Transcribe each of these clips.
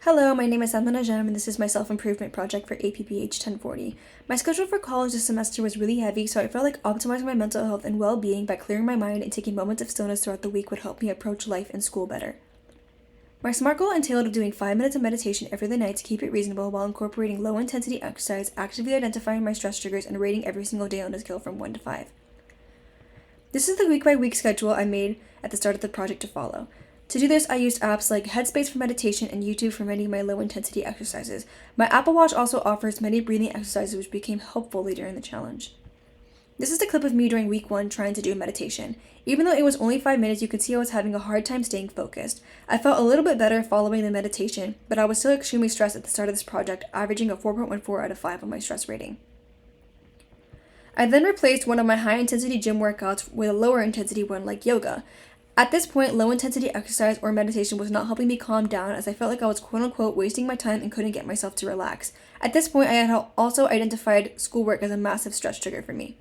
Hello, my name is Salma Najam, and this is my self-improvement project for APPH 1040. My schedule for college this semester was really heavy, so I felt like optimizing my mental health and well-being by clearing my mind and taking moments of stillness throughout the week would help me approach life and school better. My SMART goal entailed of doing 5 minutes of meditation every other night to keep it reasonable while incorporating low-intensity exercise, actively identifying my stress triggers, and rating every single day on a scale from 1 to 5. This is the week-by-week schedule I made at the start of the project to follow. To do this, I used apps like Headspace for meditation and YouTube for many of my low-intensity exercises. My Apple Watch also offers many breathing exercises which became helpful later in the challenge. This is the clip of me during week 1 trying to do meditation. Even though it was only 5 minutes, you could see I was having a hard time staying focused. I felt a little bit better following the meditation, but I was still extremely stressed at the start of this project, averaging a 4.14 out of 5 on my stress rating. I then replaced one of my high-intensity gym workouts with a lower-intensity one like yoga. At this point, low-intensity exercise or meditation was not helping me calm down as I felt like I was quote-unquote wasting my time and couldn't get myself to relax. At this point, I had also identified schoolwork as a massive stress trigger for me.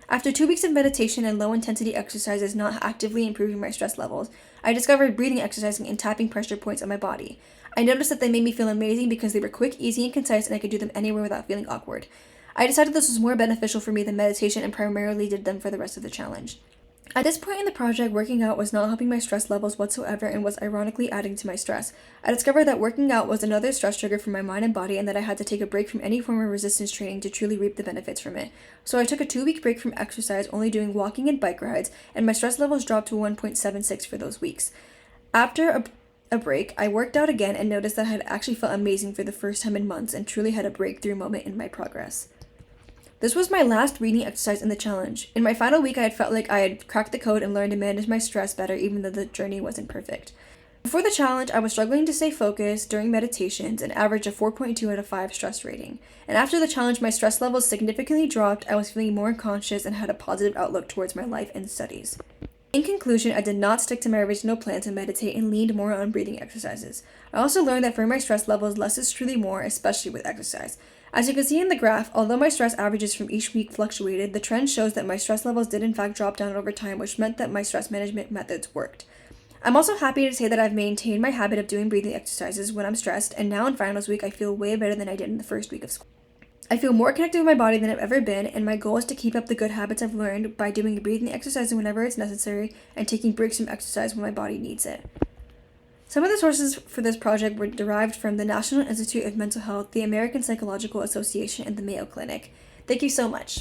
After 2 weeks of meditation and low-intensity exercises not actively improving my stress levels, I discovered breathing exercising and tapping pressure points on my body. I noticed that they made me feel amazing because they were quick, easy, and concise, and I could do them anywhere without feeling awkward. I decided this was more beneficial for me than meditation and primarily did them for the rest of the challenge. At this point in the project, working out was not helping my stress levels whatsoever and was ironically adding to my stress. I discovered that working out was another stress trigger for my mind and body and that I had to take a break from any form of resistance training to truly reap the benefits from it. So I took a 2-week break from exercise, only doing walking and bike rides, and my stress levels dropped to 1.76 for those weeks. After a break, I worked out again and noticed that I had actually felt amazing for the first time in months and truly had a breakthrough moment in my progress. This was my last reading exercise in the challenge. In my final week, I had felt like I had cracked the code and learned to manage my stress better even though the journey wasn't perfect. Before the challenge, I was struggling to stay focused during meditations and averaged a 4.2 out of 5 stress rating. And after the challenge, my stress levels significantly dropped, I was feeling more conscious and had a positive outlook towards my life and studies. In conclusion, I did not stick to my original plan to meditate and leaned more on breathing exercises. I also learned that for my stress levels, less is truly more, especially with exercise. As you can see in the graph, although my stress averages from each week fluctuated, the trend shows that my stress levels did in fact drop down over time, which meant that my stress management methods worked. I'm also happy to say that I've maintained my habit of doing breathing exercises when I'm stressed, and now in finals week I feel way better than I did in the first week of school. I feel more connected with my body than I've ever been, and my goal is to keep up the good habits I've learned by doing breathing exercises whenever it's necessary and taking breaks from exercise when my body needs it. Some of the sources for this project were derived from the National Institute of Mental Health, the American Psychological Association, and the Mayo Clinic. Thank you so much.